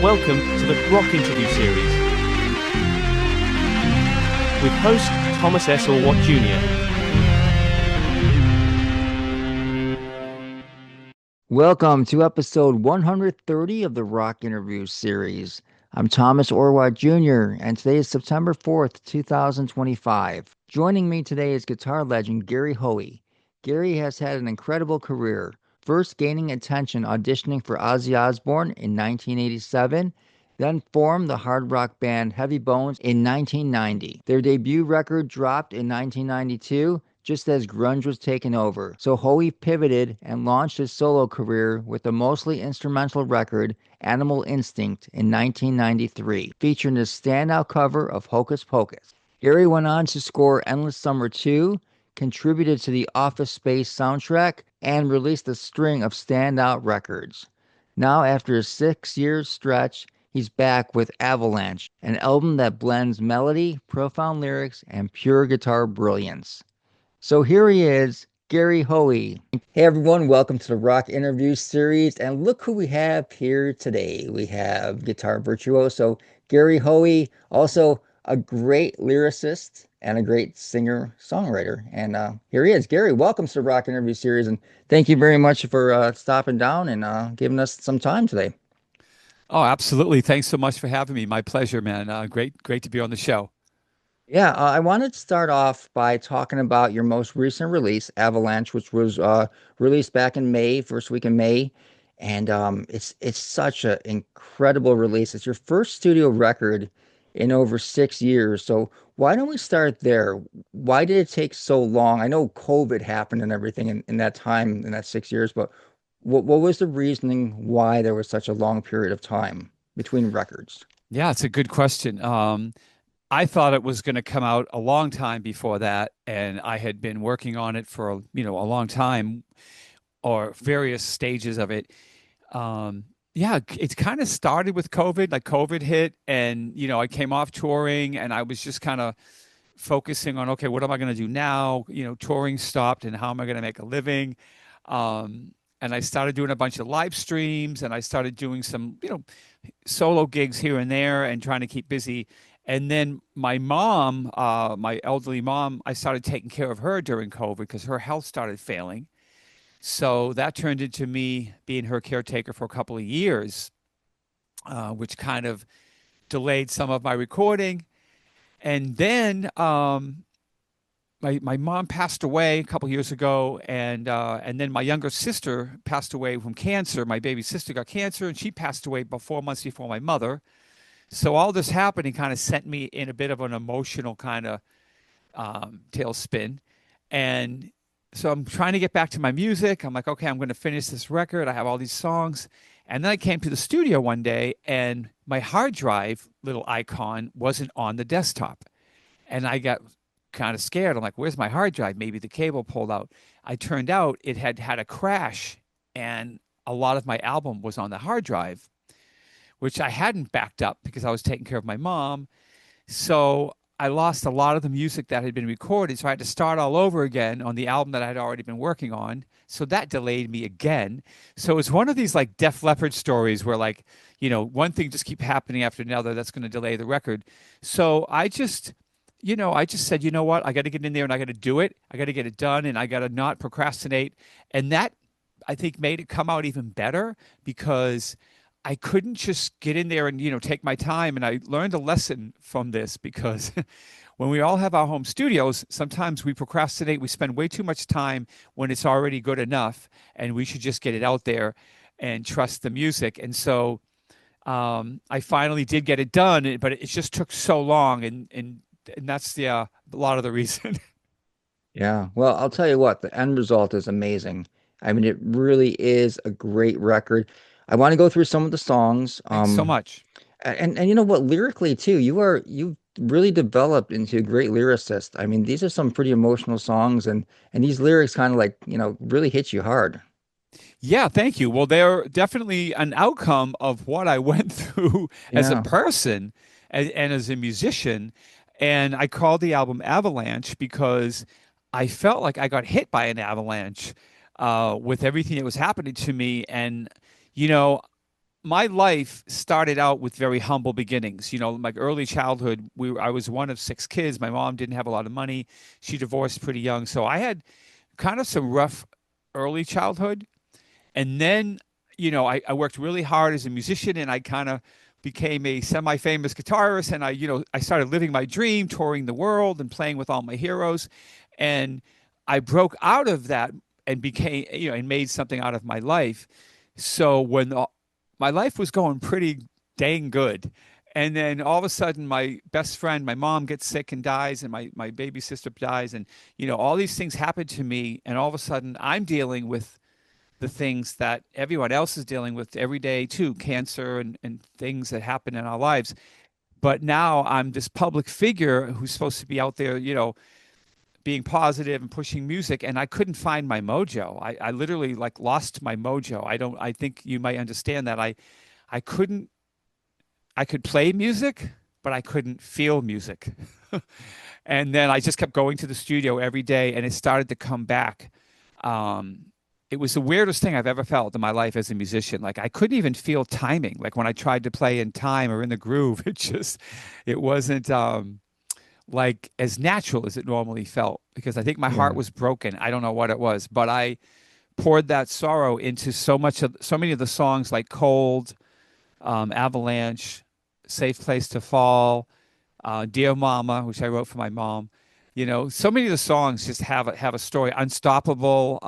Welcome to the Rock Interview Series with host Thomas S. Orwatt Jr. Welcome to episode 130 of the Rock Interview Series. I'm Thomas Orwatt Jr., and today is September 4th, 2025. Joining me today is guitar legend Gary Hoey. Gary has had an incredible career, first gaining attention auditioning for Ozzy Osbourne in 1987, then formed the hard rock band Heavy Bones in 1990. Their debut record dropped in 1992, just as grunge was taking over. So Hoey pivoted and launched his solo career with a mostly instrumental record, Animal Instinct, in 1993, featuring a standout cover of Hocus Pocus. Gary went on to score Endless Summer 2, contributed to the Office Space soundtrack, and released a string of standout records. Now, after a 6-year stretch, he's back with Avalanche, an album that blends melody, profound lyrics, and pure guitar brilliance. So here he is, Gary Hoey. Hey everyone, welcome to the Rock Interview Series. And look who we have here today. We have guitar virtuoso Gary Hoey, also a great lyricist and a great singer-songwriter. And here he is. Gary, welcome to the Rock Interview Series. And thank you very much for stopping down and giving us some time today. Oh, absolutely. Thanks so much for having me. My pleasure, man. Great to be on the show. Yeah, I wanted to start off by talking about your most recent release, Avalanche, which was released back in May, first week in May, and it's such an incredible release. It's your first studio record in over 6 years. So why don't we start there? Why did it take so long? I know COVID happened and everything in that time, in that 6 years, but what was the reasoning why there was such a long period of time between records? Yeah, it's a good question. I thought it was going to come out a long time before that, and I had been working on it for a long time, or various stages of it. Yeah, it kind of started with COVID. Like COVID hit, and I came off touring, and I was just kind of focusing on, okay, what am I going to do now? Touring stopped, and how am I going to make a living? And I started doing a bunch of live streams, and I started doing some solo gigs here and there, and trying to keep busy. And then my mom, my elderly mom, I started taking care of her during COVID because her health started failing. So that turned into me being her caretaker for a couple of years, which kind of delayed some of my recording. And then my mom passed away a couple of years ago, and then my younger sister passed away from cancer. My baby sister got cancer, and she passed away 4 months before my mother. So all this happening kind of sent me in a bit of an emotional kind of tailspin. And so I'm trying to get back to my music. I'm like, okay, I'm going to finish this record. I have all these songs. And then I came to the studio one day, and my hard drive little icon wasn't on the desktop. And I got kind of scared. I'm like, where's my hard drive? Maybe the cable pulled out. I turned out it had had a crash, and a lot of my album was on the hard drive, which I hadn't backed up because I was taking care of my mom. So I lost a lot of the music that had been recorded. So I had to start all over again on the album that I had already been working on. So that delayed me again. So it's one of these like Def Leppard stories where one thing just keep happening after another that's going to delay the record. So I just said, you know what? I got to get in there and I got to do it. I got to get it done, and I got to not procrastinate. And that, I think, made it come out even better because I couldn't just get in there and, take my time. And I learned a lesson from this because when we all have our home studios, sometimes we procrastinate. We spend way too much time when it's already good enough, and we should just get it out there and trust the music. And so I finally did get it done, but it just took so long. And that's a lot of the reason. Yeah, well, I'll tell you what, the end result is amazing. I mean, it really is a great record. I want to go through some of the songs. Thanks so much. And you know what, lyrically too, you've really developed into a great lyricist. I mean, these are some pretty emotional songs, and these lyrics kind of like, really hit you hard. Yeah, thank you. Well, they're definitely an outcome of what I went through as a Yeah. person and as a musician. And I called the album Avalanche because I felt like I got hit by an avalanche with everything that was happening to me. And, you know, my life started out with very humble beginnings. My early childhood, I was one of six kids. My mom didn't have a lot of money. She divorced pretty young. So I had kind of some rough early childhood. And then, I worked really hard as a musician, and I kind of became a semi-famous guitarist. And I started living my dream, touring the world and playing with all my heroes. And I broke out of that and became, and made something out of my life. So my life was going pretty dang good. And then all of a sudden, my best friend, my mom gets sick and dies, and my baby sister dies. And, all these things happen to me. And all of a sudden, I'm dealing with the things that everyone else is dealing with every day, too, cancer and things that happen in our lives. But now I'm this public figure who's supposed to be out there, being positive and pushing music, and I couldn't find my mojo. I literally like lost my mojo. I think you might understand that. I couldn't I could play music, but I couldn't feel music. And then I just kept going to the studio every day, and it started to come back. It was the weirdest thing I've ever felt in my life as a musician. Like I couldn't even feel timing. Like when I tried to play in time or in the groove, it wasn't like as natural as it normally felt, because I think my heart Yeah. was broken. I don't know what it was, but I poured that sorrow into so many of the songs like Cold, Avalanche, Safe Place to Fall, Dear Mama, which I wrote for my mom. So many of the songs just have a story. Unstoppable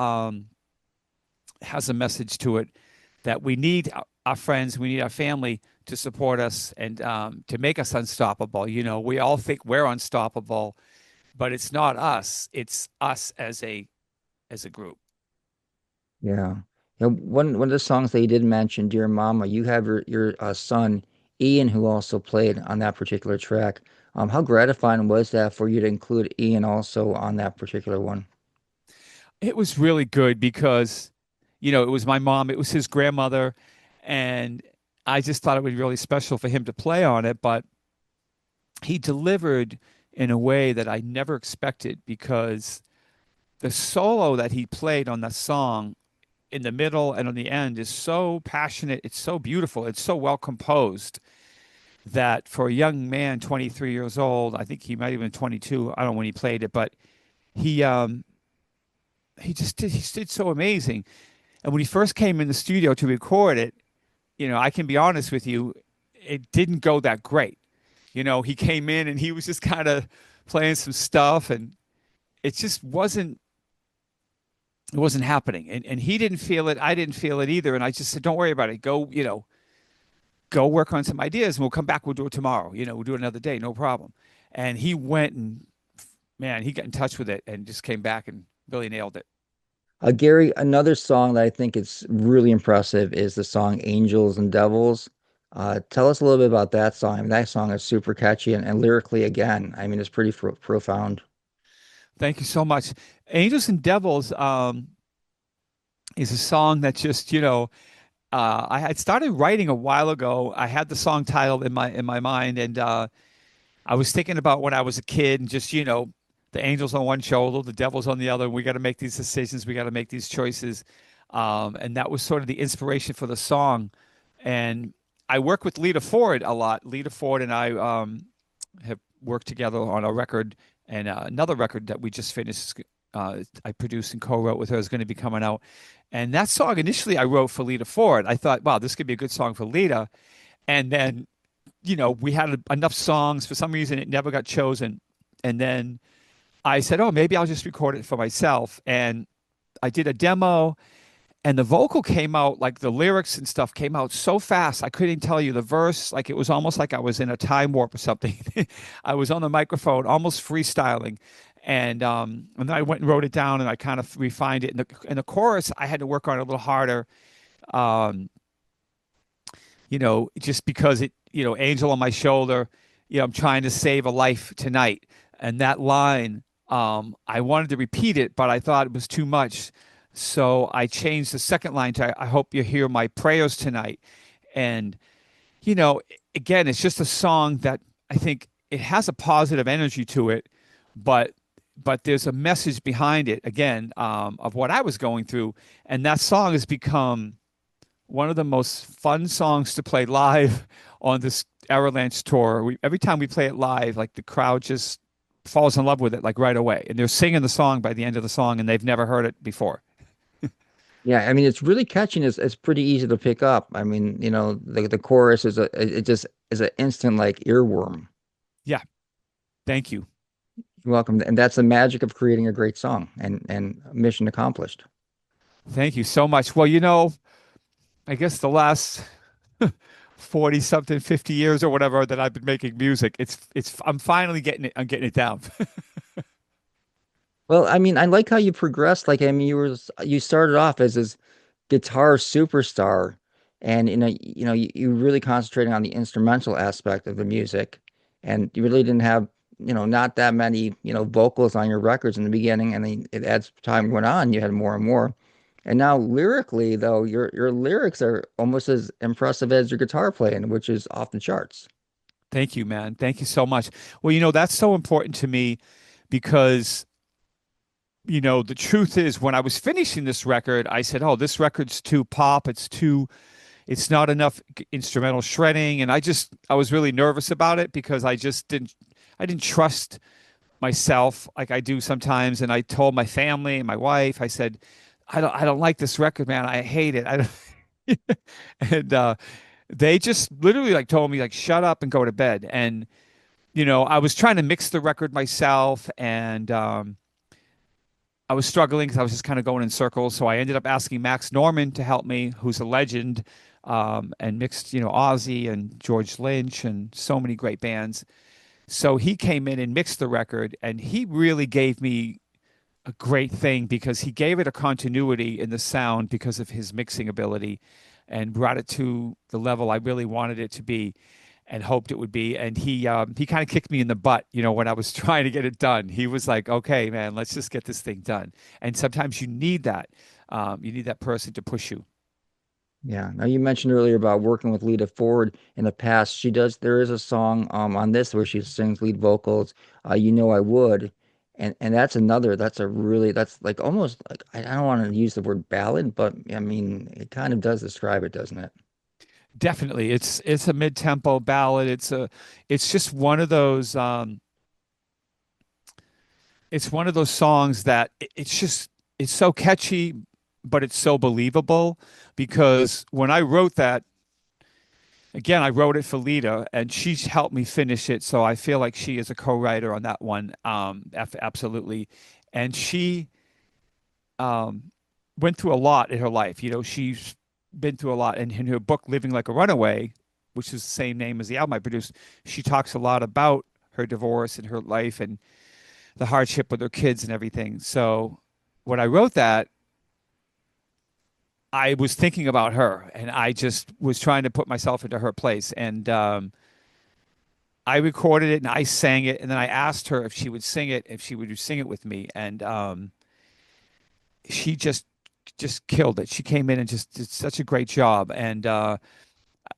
has a message to it that we need our friends, we need our family to support us and to make us unstoppable. We all think we're unstoppable, but it's not us. It's us as a group. Yeah. One of the songs that you did mention, Dear Mama, you have your son Ian, who also played on that particular track. How gratifying was that for you to include Ian also on that particular one? It was really good because, it was my mom, it was his grandmother, and I just thought it would be really special for him to play on it. But he delivered in a way that I never expected, because the solo that he played on the song in the middle and on the end is so passionate. It's so beautiful. It's so well composed that for a young man, 23 years old, I think he might have been 22. I don't know when he played it, but he um, he did so amazing. And when he first came in the studio to record it, I can be honest with you, it didn't go that great. He came in and he was just kind of playing some stuff, and it just wasn't happening. And he didn't feel it. I didn't feel it either. And I just said, don't worry about it. Go work on some ideas, and we'll come back. We'll do it tomorrow. We'll do it another day. No problem. And he went and, man, he got in touch with it and just came back and really nailed it. Gary, another song that I think is really impressive is the song Angels and Devils. Tell us a little bit about that song. I mean, that song is super catchy and lyrically, again, I mean, it's pretty profound. Thank you so much. Angels and Devils is a song that just, I had started writing a while ago. I had the song title in my mind, and I was thinking about when I was a kid, and just, the angels on one shoulder, the devils on the other. We got to make these decisions. We got to make these choices. And that was sort of the inspiration for the song. And I work with Lita Ford a lot. Lita Ford and I have worked together on a record, and another record that we just finished. I produced and co-wrote with her is going to be coming out. And that song initially I wrote for Lita Ford. I thought, wow, this could be a good song for Lita. And then, we had enough songs. For some reason, it never got chosen. And then I said, oh, maybe I'll just record it for myself. And I did a demo, and the vocal came out, like the lyrics and stuff came out so fast. I couldn't tell you the verse. Like it was almost like I was in a time warp or something. I was on the microphone, almost freestyling. And then I went and wrote it down, and I kind of refined it. In the chorus, I had to work on it a little harder. Um, just because angel on my shoulder, I'm trying to save a life tonight. And that line, I wanted to repeat it, but I thought it was too much. So I changed the second line to, I hope you hear my prayers tonight. And, you know, again, it's just a song that I think it has a positive energy to it, but there's a message behind it, again, of what I was going through. And that song has become one of the most fun songs to play live on this Avalanche tour. Every time we play it live, like the crowd just falls in love with it like right away, and they're singing the song by the end of the song, and they've never heard it before. Yeah, I mean it's really catchy and it's pretty easy to pick up. I mean, the chorus is it just is an instant like earworm. Yeah, thank you. You're welcome. And that's the magic of creating a great song and mission accomplished. Thank you so much. Well, I guess the last 40 something 50 years or whatever that I've been making music, I'm finally getting it down. Well, I mean, I like how you progressed. Like, I mean, you started off as this guitar superstar, and you really concentrating on the instrumental aspect of the music, and you really didn't have not that many vocals on your records in the beginning, and then as time went on, you had more and more. And now lyrically, though, your lyrics are almost as impressive as your guitar playing, which is off the charts. Thank you, man. Thank you so much. Well, that's so important to me because the truth is when I was finishing this record, I said, "Oh, this record's too pop. It's not enough instrumental shredding." And I was really nervous about it because I didn't trust myself like I do sometimes. And I told my family and my wife, I said, I don't like this record, man. I hate it. I don't. And they just literally like told me like, shut up and go to bed. And, I was trying to mix the record myself and, I was struggling because I was just kind of going in circles. So I ended up asking Max Norman to help me, who's a legend, and mixed, Ozzy and George Lynch and so many great bands. So he came in and mixed the record, and he really gave me a great thing because he gave it a continuity in the sound because of his mixing ability and brought it to the level I really wanted it to be and hoped it would be. And he kind of kicked me in the butt, when I was trying to get it done. He was like, "Okay, man, let's just get this thing done." And sometimes you need that. You need that person to push you. Yeah. Now you mentioned earlier about working with Lita Ford in the past. There is a song on this where she sings lead vocals, You Know I Would. And that's like almost like I don't want to use the word ballad, but I mean it kind of does describe it, doesn't it? Definitely. It's a mid-tempo ballad. It's just one of those it's one of those songs that it's so catchy, but it's so believable because when I wrote that, again, I wrote it for Lita and she's helped me finish it. So I feel like she is a co-writer on that one. Absolutely. And she um, went through a lot in her life. She's been through a lot. And in her book, Living Like a Runaway, which is the same name as the album I produced, she talks a lot about her divorce and her life and the hardship with her kids and everything. So when I wrote that, I was thinking about her and I just was trying to put myself into her place. And I recorded it and I sang it. And then I asked her if she would sing it, if she would sing it with me. And she just killed it. She came in and just did such a great job. And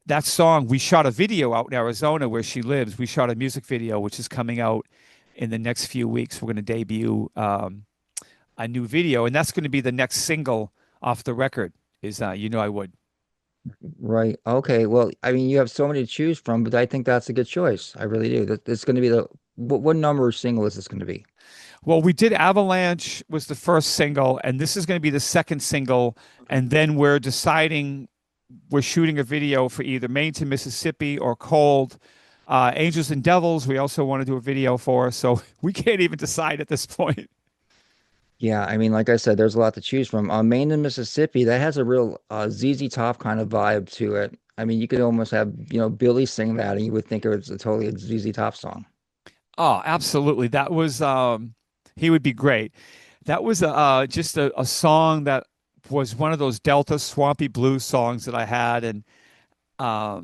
that song, we shot a video out in Arizona where she lives. We shot a music video, which is coming out in the next few weeks. We're going to debut a new video, and that's going to be the next single off the record. Is You Know I Would. Right. Okay. Well, I mean, you have so many to choose from, but I think that's a good choice. I really do. It's going to be what number single is this going to be? Well, we did Avalanche was the first single, and this is going to be the second single. And then we're shooting a video for either Maine to Mississippi or Cold. Angels and Devils, we also want to do a video for. So we can't even decide at this point. Yeah, I mean, like I said, there's a lot to choose from. Maine and Mississippi, that has a real ZZ Top kind of vibe to it. I mean, you could almost have, Billy sing that, and you would think it was a totally ZZ Top song. Oh, absolutely. That was he would be great. That was just a song that was one of those Delta swampy blues songs that I had, and I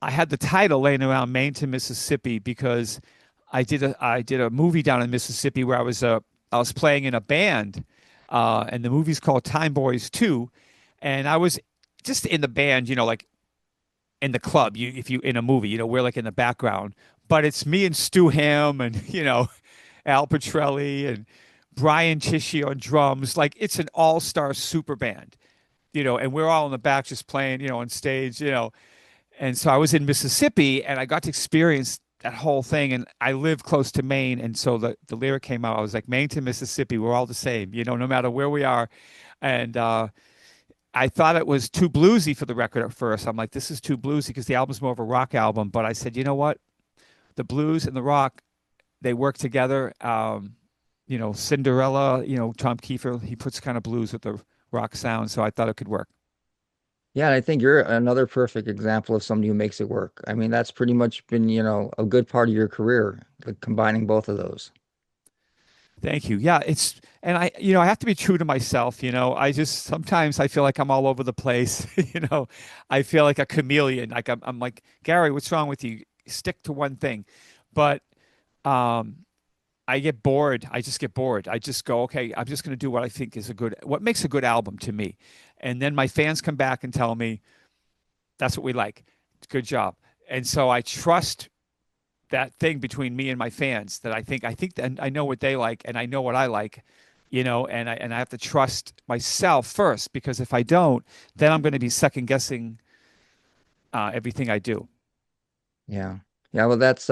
had the title laying around Maine to Mississippi because I did a movie down in Mississippi where I was playing in a band, and the movie's called Time Boys 2, and I was just in the band, like in the club. If you in a movie, we're like in the background, but it's me and Stu Ham and Al Petrelli and Brian Tishy on drums. Like it's an all-star super band. and we're all in the back just playing, on stage, And so I was in Mississippi and I got to experience that whole thing. And I live close to Maine. And so the lyric came out. I was like, Maine to Mississippi, we're all the same, no matter where we are. And I thought it was too bluesy for the record at first. I'm like, this is too bluesy because the album's more of a rock album. But I said, you know what? The blues and the rock, they work together. Cinderella, Tom Kiefer, he puts kind of blues with the rock sound. So I thought it could work. Yeah, and I think you're another perfect example of somebody who makes it work. I mean, that's pretty much been, a good part of your career, like combining both of those. Thank you. Yeah, and I have to be true to myself, I just sometimes I feel like I'm all over the place, I feel like a chameleon. Like I'm like, Gary, what's wrong with you? Stick to one thing. But um I get bored. I just get bored. I just go, okay, I'm just going to do what I think is what makes a good album to me. And then my fans come back and tell me, that's what we like. Good job. And so I trust that thing between me and my fans that I think that I know what they like and I know what I like, and I have to trust myself first, because if I don't, then I'm going to be second guessing everything I do. Yeah. Yeah, well, that's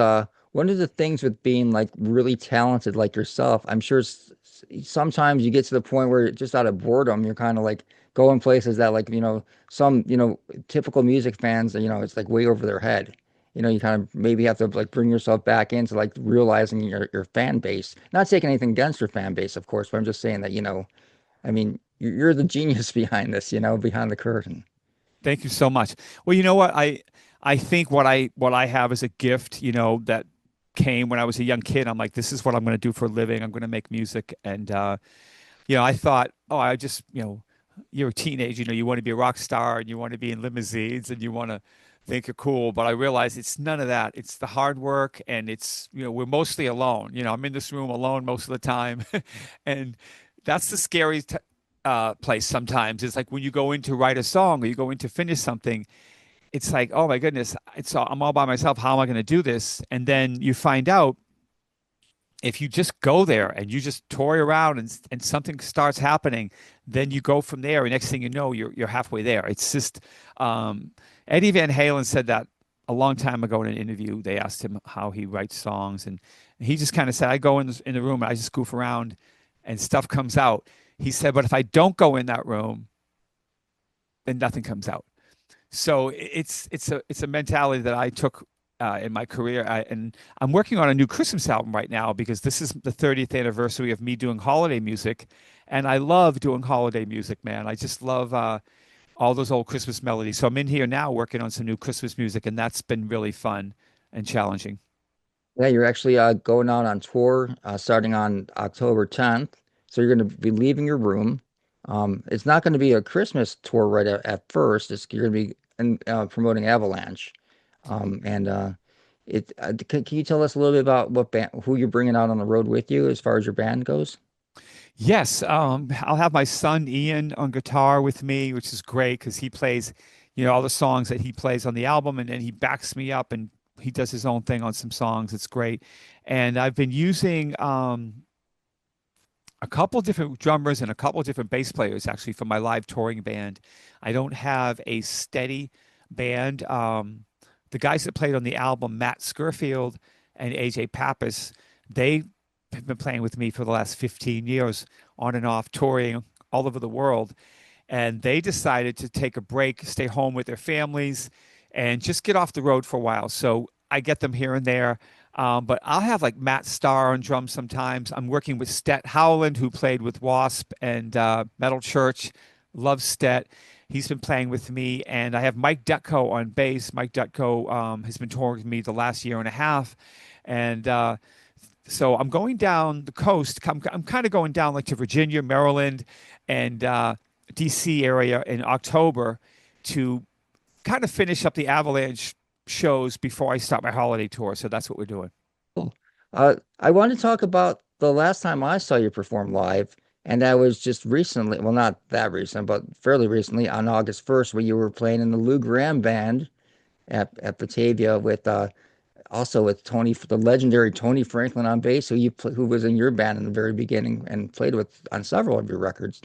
one of the things with being like really talented like yourself. I'm sure sometimes you get to the point where just out of boredom, you're kind of like going places that like, some, typical music fans, it's like way over their head. You kind of maybe have to like bring yourself back into like realizing your fan base. Not taking anything against your fan base, of course, but I'm just saying that, I mean, you're the genius behind this, behind the curtain. Thank you so much. Well, you know what? I think what I have is a gift, that came when I was a young kid. I'm like, this is what I'm going to do for a living. I'm going to make music. And I thought, oh, I just, you're a teenager, you want to be a rock star and you want to be in limousines and you want to think you're cool. But I realized it's none of that. It's the hard work, and it's, we're mostly alone. I'm in this room alone most of the time. And that's the scary place sometimes. It's like when you go in to write a song or you go in to finish something, it's like, oh my goodness, I'm all by myself. How am I going to do this? And then you find out, if you just go there and you just toy around and something starts happening, then you go from there. And next thing you know, you're halfway there. It's just Eddie Van Halen said that a long time ago in an interview. They asked him how he writes songs, and he just kind of said, I go in the room and I just goof around and stuff comes out. He said, but if I don't go in that room, then nothing comes out. So it's a mentality that I took in my career. And I'm working on a new Christmas album right now because this is the 30th anniversary of me doing holiday music. And I love doing holiday music, man. I just love all those old Christmas melodies. So I'm in here now working on some new Christmas music, and that's been really fun and challenging. Yeah, you're actually going out on tour starting on October 10th. So you're going to be leaving your room. It's not going to be a Christmas tour right at first. You're going to be promoting Avalanche. And can you tell us a little bit about who you're bringing out on the road with you as far as your band goes? Yes, I'll have my son Ian on guitar with me, which is great because he plays, all the songs that he plays on the album, and then he backs me up and he does his own thing on some songs. It's great. And I've been using a couple different drummers and a couple different bass players actually for my live touring band. I don't have a steady band. The guys that played on the album, Matt Scurfield and AJ Pappas, they have been playing with me for the last 15 years, on and off, touring all over the world. And they decided to take a break, stay home with their families, and just get off the road for a while. So I get them here and there. But I'll have like Matt Starr on drums sometimes. I'm working with Stet Howland, who played with Wasp and Metal Church. Love Stet. He's been playing with me. And I have Mike Dutko on bass. Mike Dutko has been touring with me the last year and a half. And so I'm going down the coast. I'm kind of going down like to Virginia, Maryland, and DC area in October to kind of finish up the Avalanche shows before I start my holiday tour. So that's what we're doing. Cool. I want to talk about the last time I saw you perform live, and that was just recently. Well, not that recent, but fairly recently on August 1st, where you were playing in the Lou Gramm band at Batavia with also with the legendary Tony Franklin on bass, who was in your band in the very beginning and played with on several of your records.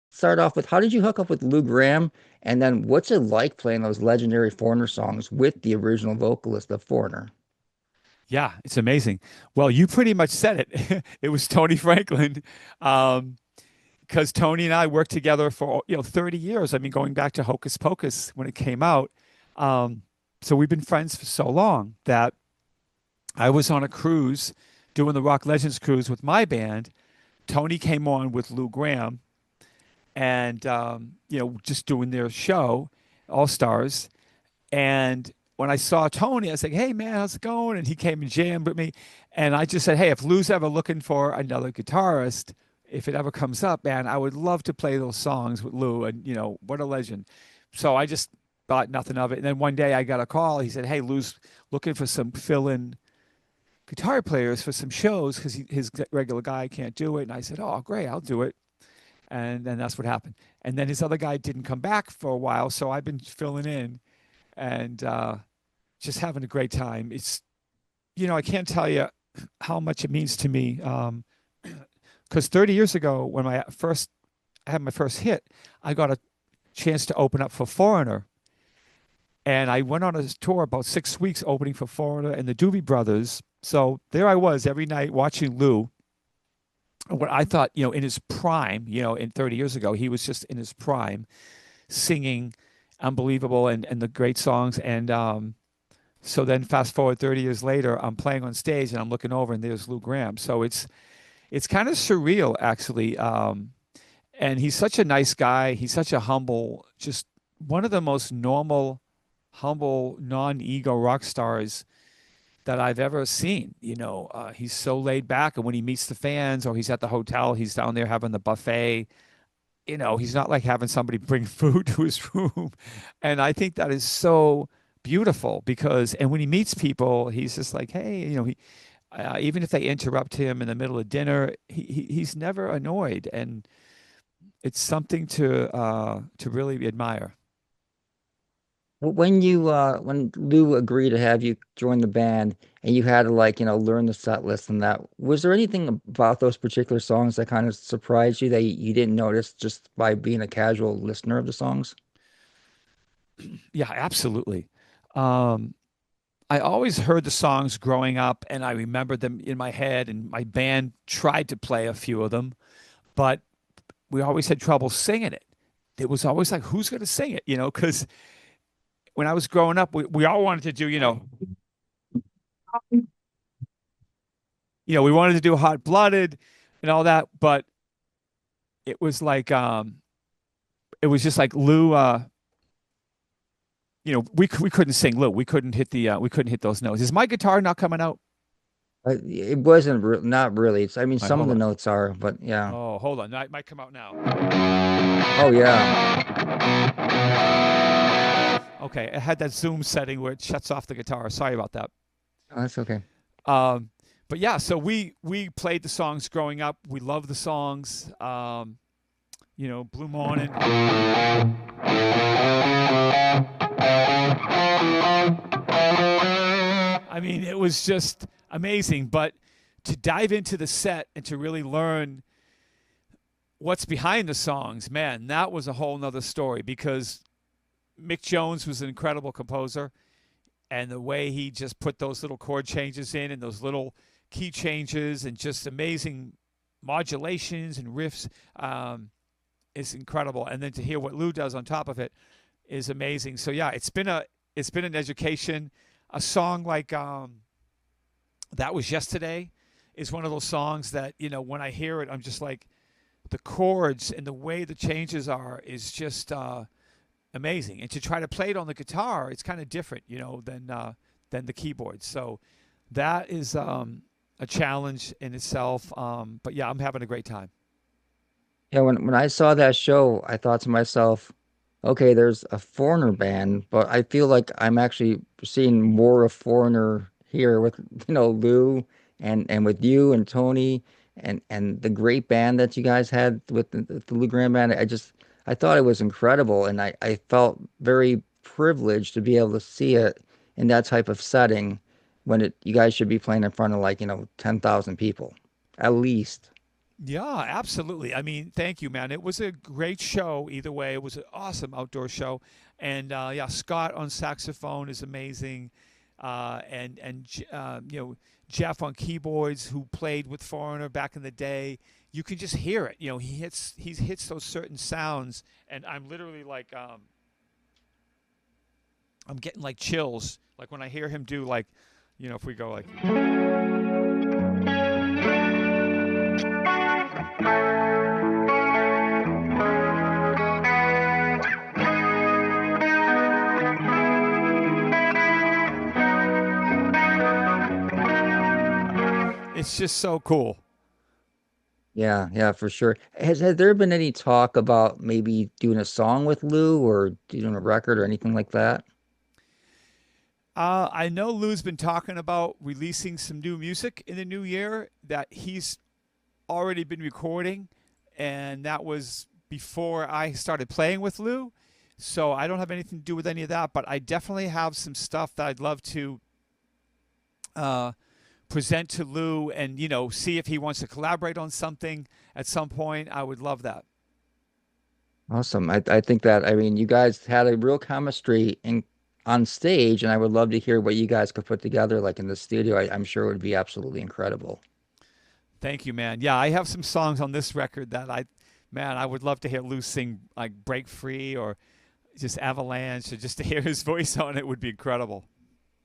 start off with how did you hook up with Lou Gramm? And then what's it like playing those legendary Foreigner songs with the original vocalist of Foreigner? Yeah, it's amazing. Well, you pretty much said it. It was Tony Franklin. Um, because Tony and I worked together for 30 years. I mean, going back to Hocus Pocus when it came out. Um, so we've been friends for so long that I was on a cruise doing the Rock Legends cruise with my band. Tony came on with Lou Gramm and just doing their show, All Stars. And when I saw Tony, I was like, "Hey man, how's it going?" And he came and jammed with me. And I just said, "Hey, if Lou's ever looking for another guitarist, if it ever comes up, man, I would love to play those songs with Lou." And what a legend. So I just thought nothing of it. And then one day I got a call. He said, "Hey, Lou's looking for some fill-in guitar players for some shows because his regular guy can't do it." And I said, "Oh, great, I'll do it." And then that's what happened. And then his other guy didn't come back for a while, so I've been filling in and just having a great time. I can't tell you how much it means to me. Because 30 years ago, when I had my first hit, I got a chance to open up for Foreigner. And I went on a tour about 6 weeks opening for Foreigner and the Doobie Brothers. So there I was every night watching Lou. What I thought, in his prime, in 30 years ago, he was just in his prime, singing unbelievable and the great songs. And so then fast forward 30 years later, I'm playing on stage and I'm looking over and there's Lou Gramm. So it's kind of surreal, actually. And he's such a nice guy. He's such a humble, just one of the most normal, humble, non-ego rock stars that I've ever seen. He's so laid back, and when he meets the fans or he's at the hotel, he's down there having the buffet. He's not like having somebody bring food to his room. And I think that is so beautiful and when he meets people, he's just like, hey, even if they interrupt him in the middle of dinner, he's never annoyed. And it's something to really admire. When Lou agreed to have you join the band and you had to learn the set list and that, was there anything about those particular songs that kind of surprised you that you didn't notice just by being a casual listener of the songs? Yeah, absolutely. Um, I always heard the songs growing up and I remembered them in my head, and my band tried to play a few of them, but we always had trouble singing it. It was always like, who's going to sing it? Because when I was growing up, we all wanted to do, we wanted to do Hot Blooded and all that, but it was like, it was just like Lou, we couldn't sing Lou. We couldn't hit those notes. Is my guitar not coming out? It wasn't not really. I mean, All right, some of hold the on. notes are, but yeah. Oh, hold on. It might come out now. Oh yeah. Okay, I had that Zoom setting where it shuts off the guitar. Sorry about that. Oh, that's okay. Um, but yeah, so we played the songs growing up. We love the songs. Blue Morning. I mean, it was just amazing. But to dive into the set and to really learn what's behind the songs, man, that was a whole nother story, because Mick Jones was an incredible composer, and the way he just put those little chord changes in and those little key changes and just amazing modulations and riffs is incredible. And then to hear what Lou does on top of it is amazing. So yeah, it's been an education. A song like That Was Yesterday is one of those songs that, when I hear it, I'm just like, the chords and the way the changes are is just amazing. And to try to play it on the guitar, it's kind of different, than the keyboard. So that is a challenge in itself. But yeah, I'm having a great time. Yeah, when I saw that show, I thought to myself, okay, there's a Foreigner band, but I feel like I'm actually seeing more of Foreigner here with, Lou and with you and Tony and the great band that you guys had with the Lou Gramm band. I thought it was incredible, and I felt very privileged to be able to see it in that type of setting when you guys should be playing in front of 10,000 people at least. Yeah, absolutely. I mean, thank you, man. It was a great show. Either way, it was an awesome outdoor show, and yeah, Scott on saxophone is amazing, Jeff on keyboards, who played with Foreigner back in the day. You can just hear it. He hits those certain sounds, and I'm literally like, I'm getting like chills, like when I hear him do like, if we go like. It's just so cool. Yeah, yeah, for sure. Has there been any talk about maybe doing a song with Lou or doing a record or anything like that? I know Lou's been talking about releasing some new music in the new year that he's already been recording, and that was before I started playing with Lou. So I don't have anything to do with any of that, but I definitely have some stuff that I'd love to uh, present to Lou and, see if he wants to collaborate on something at some point. I would love that. Awesome. I think that I mean you guys had a real chemistry in on stage, and I would love to hear what you guys could put together like in the studio. I'm sure it would be absolutely incredible. Thank you, man. Yeah, I have some songs on this record that man, I would love to hear Lou sing like Break Free or just Avalanche, or just to hear his voice on it would be incredible.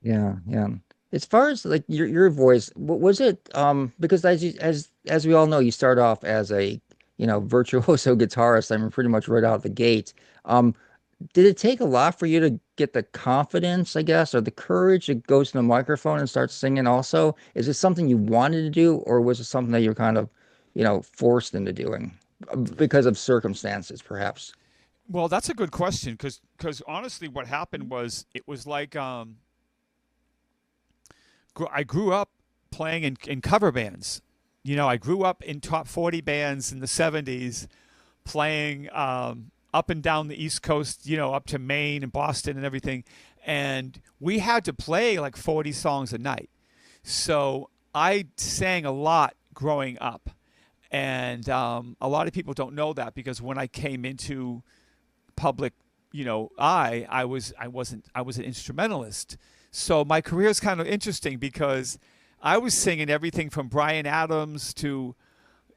Yeah, yeah. As far as like your voice, was it because as we all know, you start off as a virtuoso guitarist. I mean, pretty much right out the gate. Um, did it take a lot for you to get the confidence, I guess, or the courage to go to the microphone and start singing also? Is it something you wanted to do, or was it something that you're kind of, forced into doing because of circumstances, perhaps? Well, that's a good question because honestly, what happened was it was like I grew up playing in cover bands. I grew up in top 40 bands in the 70s, playing up and down the East Coast, up to Maine and Boston and everything. And we had to play like 40 songs a night. So I sang a lot growing up. And a lot of people don't know that because when I came into public, I was an instrumentalist. So my career is kind of interesting because I was singing everything from Bryan Adams to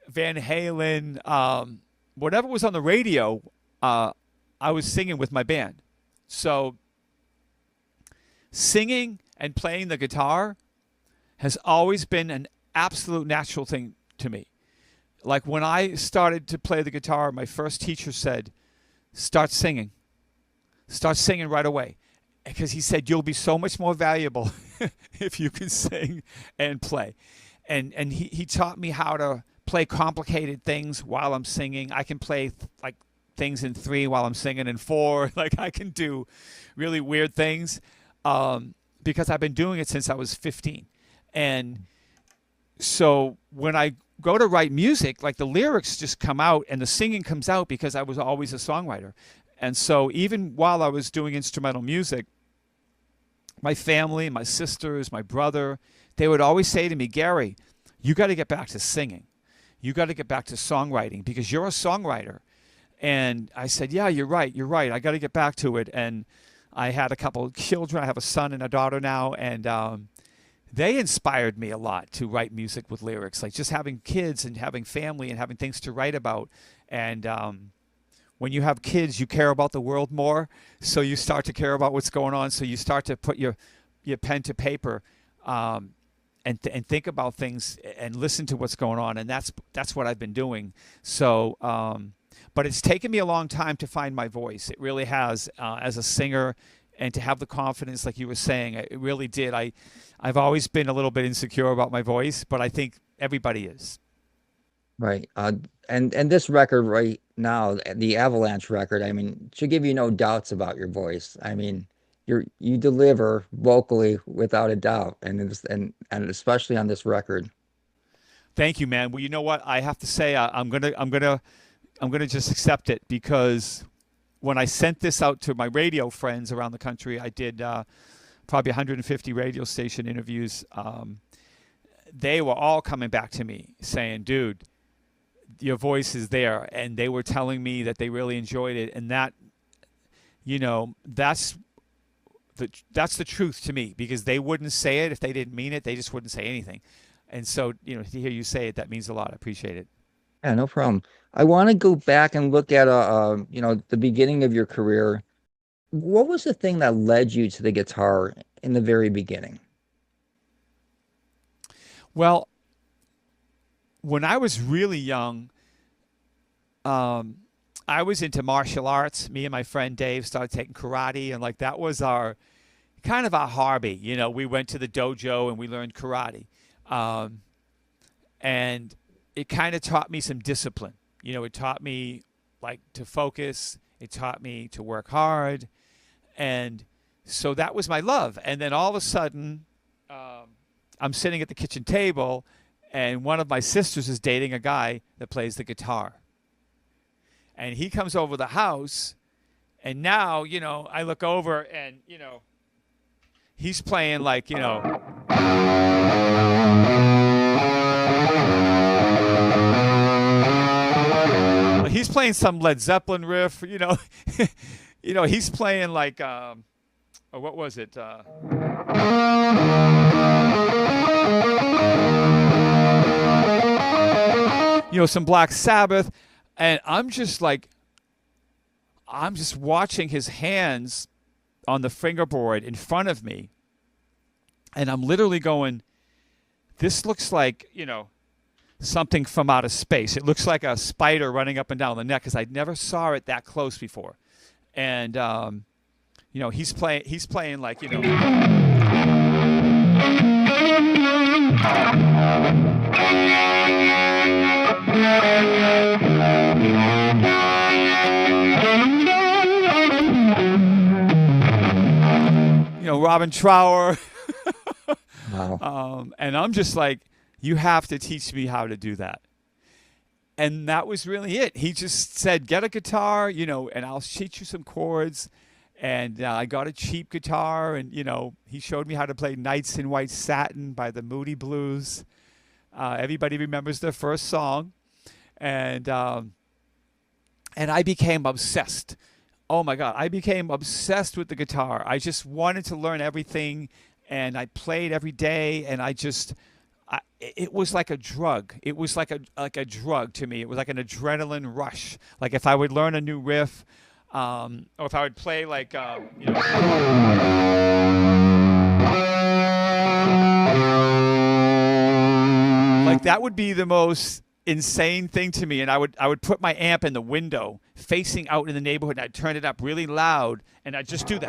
Van Halen, whatever was on the radio. I was singing with my band. So singing and playing the guitar has always been an absolute natural thing to me. Like when I started to play the guitar, my first teacher said, start singing. Start singing right away. Because he said, you'll be so much more valuable if you can sing and play. And he taught me how to play complicated things while I'm singing. I can play like things in 3 while I'm singing in 4. Like I can do really weird things because I've been doing it since I was 15. And so when I go to write music, like the lyrics just come out and the singing comes out because I was always a songwriter. And so even while I was doing instrumental music, my family, my sisters, my brother, they would always say to me, Gary, you got to get back to singing. You got to get back to songwriting because you're a songwriter. And I said, yeah, you're right. You're right. I got to get back to it. And I had a couple of children. I have a son and a daughter now. And they inspired me a lot to write music with lyrics, like just having kids and having family and having things to write about. And when you have kids, you care about the world more. So you start to care about what's going on. So you start to put your pen to paper and think about things and listen to what's going on. And that's what I've been doing. So, but it's taken me a long time to find my voice. It really has as a singer and to have the confidence, like you were saying, it really did. I've always been a little bit insecure about my voice, but I think everybody is. Right. And this record right now, the Avalanche record, I mean, should give you no doubts about your voice. I mean, you deliver vocally without a doubt, and especially on this record. Thank you, man. Well, you know what? I have to say, I'm gonna just accept it because when I sent this out to my radio friends around the country, I did probably 150 radio station interviews. They were all coming back to me saying, dude, your voice is there. And they were telling me that they really enjoyed it, and that, that's the truth to me, because they wouldn't say it if they didn't mean it. They just wouldn't say anything. And so, to hear you say it, that means a lot. I appreciate it. Yeah, no problem. I want to go back and look at the beginning of your career. What was the thing that led you to the guitar in the very beginning? Well, when I was really young, I was into martial arts. Me and my friend Dave started taking karate, and like that was our kind of our hobby. We went to the dojo and we learned karate, and it kind of taught me some discipline. It taught me like to focus. It taught me to work hard, and so that was my love. And then all of a sudden, I'm sitting at the kitchen table, and one of my sisters is dating a guy that plays the guitar. And he comes over the house, and now, I look over and, he's playing like, he's playing some Led Zeppelin riff, he's playing like, what was it? Some Black Sabbath. And I'm just watching his hands on the fingerboard in front of me. And I'm literally going, this looks like, something from outer space. It looks like a spider running up and down the neck, because I never saw it that close before. And, he's playing like, Robin Trower. Wow. And I'm just like, you have to teach me how to do that. And that was really it. He just said, get a guitar, and I'll teach you some chords. And I got a cheap guitar, and, he showed me how to play Nights in White Satin by the Moody Blues. Everybody remembers their first song. And I became obsessed. Oh my God, I became obsessed with the guitar. I just wanted to learn everything, and I played every day, and it was like a drug. It was like a drug to me. It was like an adrenaline rush. Like if I would learn a new riff, or if I would play like, like that would be the most insane thing to me. And I would put my amp in the window facing out in the neighborhood, and I'd turn it up really loud, and I'd just do that.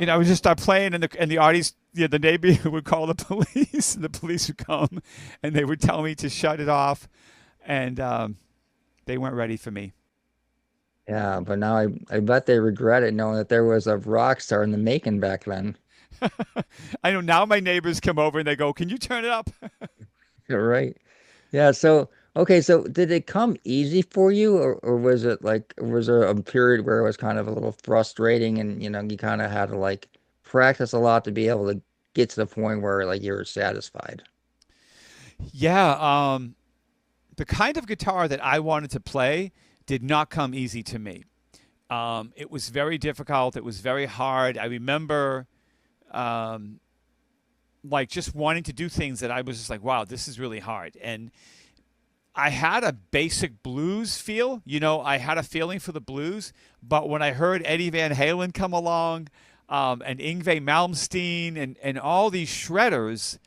I would just start playing, and the audience, the neighbor would call the police, and the police would come, and they would tell me to shut it off, and they weren't ready for me. Yeah, but now I bet they regret it knowing that there was a rock star in the making back then. I know now my neighbors come over and they go, can you turn it up? You're right. Yeah, so okay, so did it come easy for you, or was it like, was there a period where it was kind of a little frustrating, and you kind of had to like practice a lot to be able to get to the point where like you were satisfied? Yeah, the kind of guitar that I wanted to play did not come easy to me. It was very difficult. It was very hard. I remember like just wanting to do things that I was just like, wow, this is really hard. And I had a basic blues feel, I had a feeling for the blues, but when I heard Eddie Van Halen come along, and Yngwie Malmsteen and all these shredders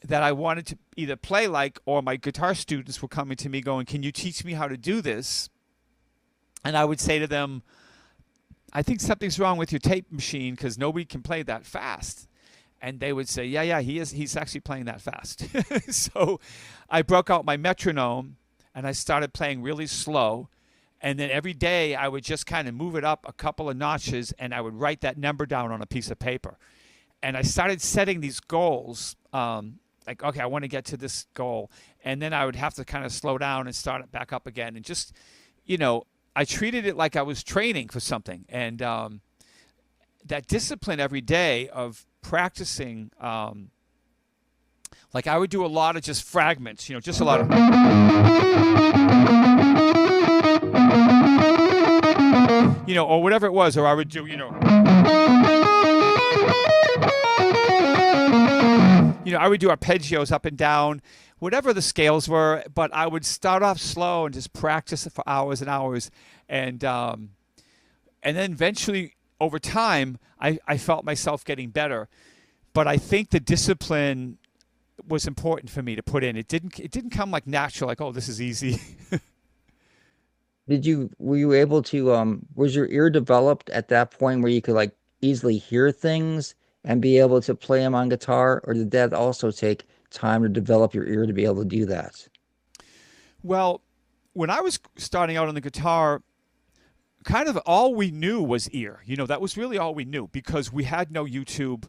that I wanted to either play like, or my guitar students were coming to me going, can you teach me how to do this? And I would say to them, I think something's wrong with your tape machine, because nobody can play that fast. And they would say, yeah, he's actually playing that fast. So I broke out my metronome, and I started playing really slow. And then every day I would just kind of move it up a couple of notches, and I would write that number down on a piece of paper. And I started setting these goals, like, okay, I want to get to this goal. And then I would have to kind of slow down and start it back up again. And just, I treated it like I was training for something. And that discipline every day of practicing, like I would do a lot of just fragments, just a lot of, or whatever it was, or I would do, I would do arpeggios up and down, whatever the scales were, but I would start off slow and just practice it for hours and hours. And then eventually, over time, I felt myself getting better. But I think the discipline was important for me to put in. It didn't come like natural, like, oh, this is easy. Were you able to, was your ear developed at that point where you could like easily hear things and be able to play them on guitar? Or did that also take time to develop your ear to be able to do that? Well, when I was starting out on the guitar, kind of all we knew was ear. That was really all we knew, because we had no YouTube.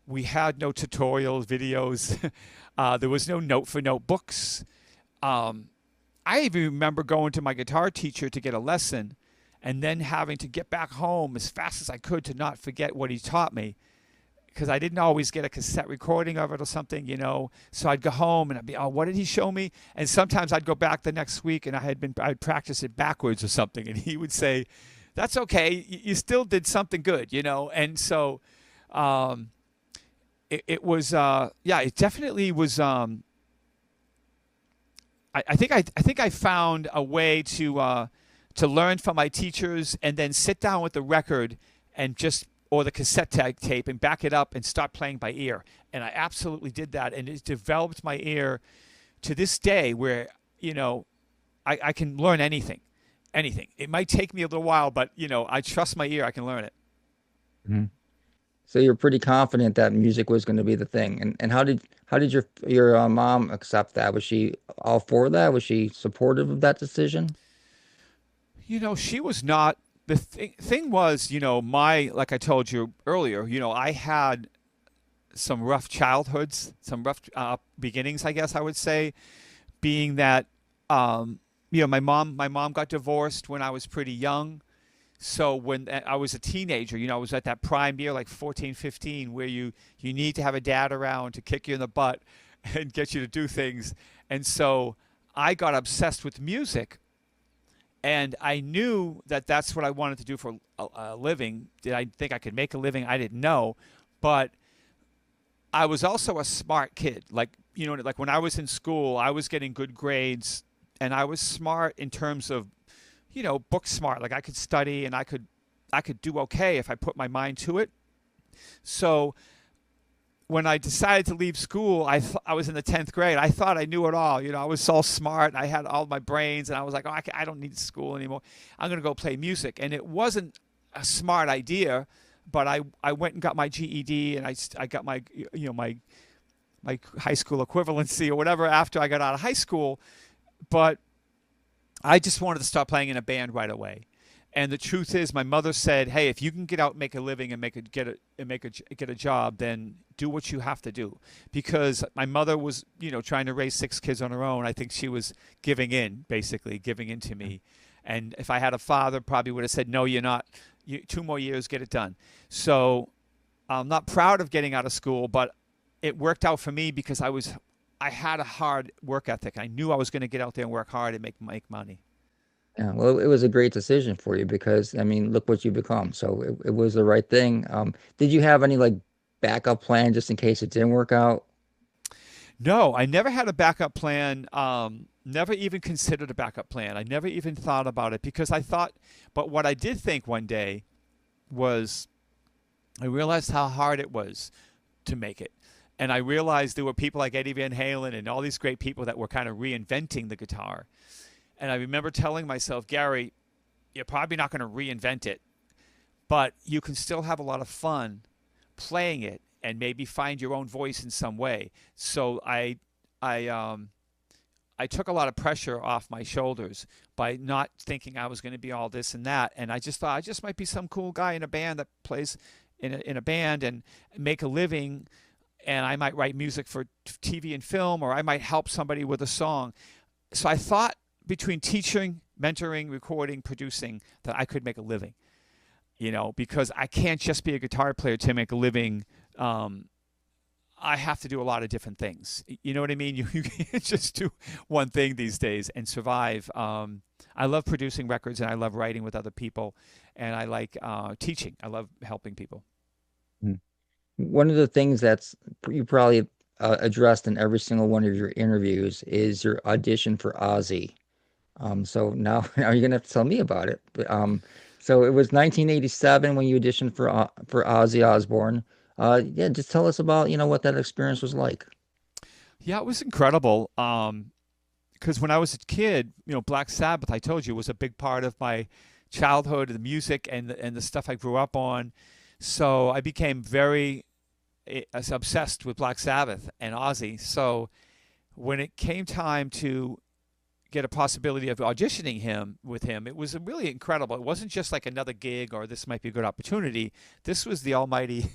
We had no tutorial videos. There was no note-for-note books. I even remember going to my guitar teacher to get a lesson and then having to get back home as fast as I could to not forget what he taught me, because I didn't always get a cassette recording of it or something, So I'd go home and I'd be, oh, what did he show me? And sometimes I'd go back the next week and I'd practice it backwards or something. And he would say, that's okay. You still did something good, And so it was, it definitely was. I think I found a way to learn from my teachers and then sit down with the record and or the cassette tape and back it up and start playing by ear. And I absolutely did that, and it developed my ear to this day where I can learn anything. It might take me a little while, but I trust my ear. I can learn it. Mm-hmm. So you're pretty confident that music was going to be the thing. And how did your mom accept that? Was she all for that? Was she supportive of that decision? She was not. The thing was, like I told you earlier, I had some rough childhoods, some rough beginnings, I guess I would say, being that, my mom got divorced when I was pretty young. So when I was a teenager, I was at that prime year, like 14, 15, where you need to have a dad around to kick you in the butt and get you to do things. And so I got obsessed with music, and I knew that that's what I wanted to do for a living. Did I think I could make a living? I didn't know. But I was also a smart kid. Like when I was in school, I was getting good grades, and I was smart in terms of, book smart. Like I could study and I could do okay if I put my mind to it. So when I decided to leave school, I was in the 10th grade. I thought I knew it all. I was so smart. I had all my brains, and I was like, oh, I don't need school anymore. I'm going to go play music. And it wasn't a smart idea, but I went and got my GED, and I got my my high school equivalency or whatever after I got out of high school. But I just wanted to start playing in a band right away. And the truth is, my mother said, "Hey, if you can get out, and make a living, and get a job, then do what you have to do." Because my mother was, trying to raise 6 kids on her own. I think she was giving in to me. And if I had a father, probably would have said, "No, you're not. 2 more years, get it done." So I'm not proud of getting out of school, but it worked out for me because I had a hard work ethic. I knew I was going to get out there and work hard and make money. Yeah, well, it was a great decision for you because, I mean, look what you become. So it was the right thing. Did you have any like backup plan just in case it didn't work out? No, I never had a backup plan. Never even considered a backup plan. I never even thought about it because but what I did think one day was I realized how hard it was to make it. And I realized there were people like Eddie Van Halen and all these great people that were kind of reinventing the guitar. And I remember telling myself, Gary, you're probably not going to reinvent it, but you can still have a lot of fun playing it and maybe find your own voice in some way. So I took a lot of pressure off my shoulders by not thinking I was going to be all this and that. And I just thought I just might be some cool guy in a band that plays in a band and make a living. And I might write music for TV and film, or I might help somebody with a song. So I thought between teaching, mentoring, recording, producing, that I could make a living. because I can't just be a guitar player to make a living. I have to do a lot of different things. You know what I mean? You can't just do one thing these days and survive. I love producing records, and I love writing with other people, and I like teaching. I love helping people. One of the things that's you probably addressed in every single one of your interviews is your audition for Ozzy. So now you're gonna have to tell me about it. But so it was 1987 when you auditioned for Ozzy Osbourne. Yeah, just tell us about what that experience was like. Yeah, it was incredible. Because when I was a kid, Black Sabbath, I told you, was a big part of my childhood, the music and the stuff I grew up on. So I became very obsessed with Black Sabbath and Ozzy. So when it came time to get a possibility of auditioning with him, it was really incredible. It wasn't just like another gig or this might be a good opportunity. This was the almighty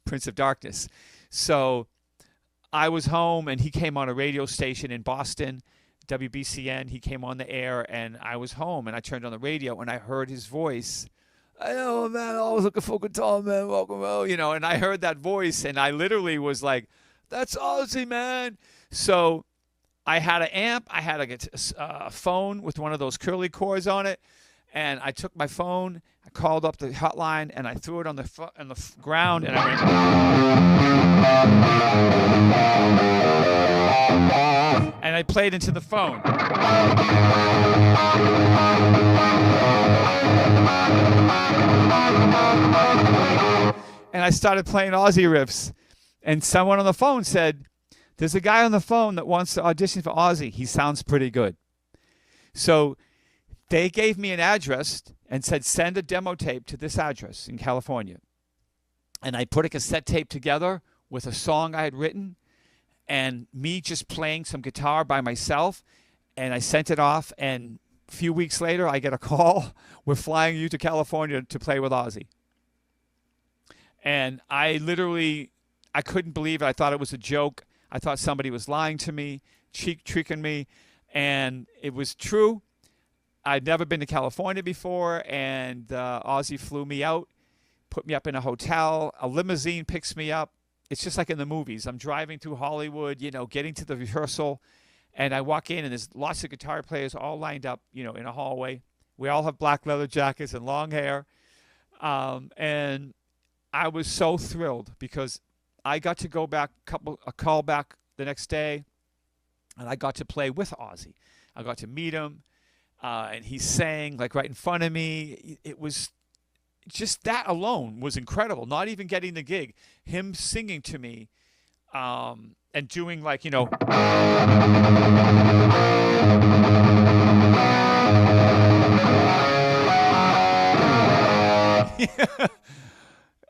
Prince of Darkness. So I was home and he came on a radio station in Boston, WBCN. He came on the air and I was home and I turned on the radio and I heard his voice. I know, man, I was looking for a guitar, man, welcome home, and I heard that voice and I literally was like, that's Ozzy, man. So I had an amp, I had a phone with one of those curly cords on it, and I took my phone, I called up the hotline, and I threw it on the ground, and I went, and I played into the phone. And I started playing Ozzy riffs, and someone on the phone said, there's a guy on the phone that wants to audition for Ozzy. He sounds pretty good. So they gave me an address and said, send a demo tape to this address in California. And I put a cassette tape together with a song I had written and me just playing some guitar by myself. And I sent it off. And a few weeks later, I get a call. We're flying you to California to play with Ozzy. And I couldn't believe it. I thought it was a joke. I thought somebody was lying to me, tricking me, and it was true. I'd never been to California before, and Ozzy flew me out, put me up in a hotel. A limousine picks me up. It's just like in the movies. I'm driving through Hollywood, getting to the rehearsal, and I walk in, and there's lots of guitar players all lined up, in a hallway. We all have black leather jackets and long hair, and I was so thrilled because I got to go back, a call back the next day, and I got to play with Ozzy. I got to meet him, and he sang like right in front of me. It was just that alone was incredible. Not even getting the gig, him singing to me, and doing like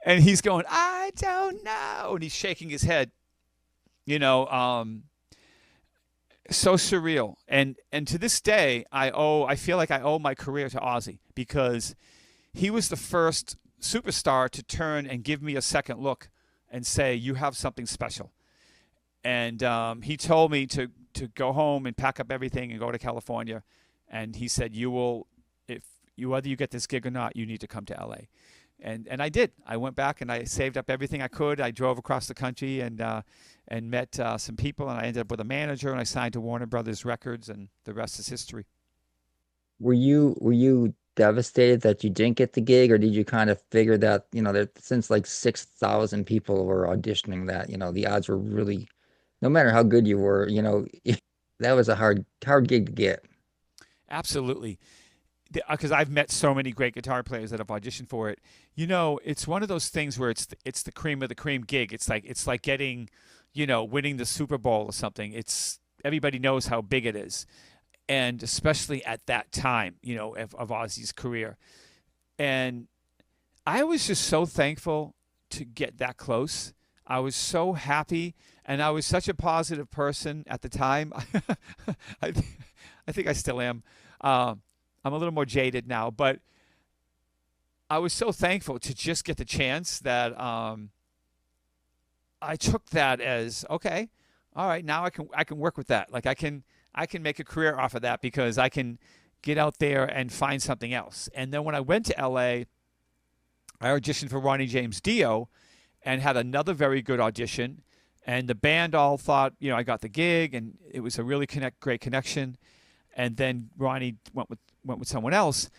and he's going, I don't know. And he's shaking his head, so surreal. And to this day, I feel like I owe my career to Ozzy because he was the first superstar to turn and give me a second look and say, you have something special. And he told me to go home and pack up everything and go to California. And he said, whether you get this gig or not, you need to come to LA. And I did. I went back and I saved up everything I could. I drove across the country and met some people, and I ended up with a manager, and I signed to Warner Brothers Records, and the rest is history. Were you devastated that you didn't get the gig, or did you kind of figure that that since like 6,000 people were auditioning that the odds were really, no matter how good you were, that was a hard gig to get? Absolutely. Because I've met so many great guitar players that have auditioned for it. It's one of those things where it's the cream of the cream gig. It's like getting, winning the Super Bowl or something. Everybody knows how big it is, and especially at that time, of Ozzy's career. And I was just so thankful to get that close. I was so happy, and I was such a positive person at the time. I think I still am. I'm a little more jaded now, but I was so thankful to just get the chance that I took that as, okay, all right, now I can work with that. Like I can make a career off of that because I can get out there and find something else. And then when I went to LA, I auditioned for Ronnie James Dio and had another very good audition. And the band all thought, I got the gig, and it was a really great connection. And then Ronnie went with someone else,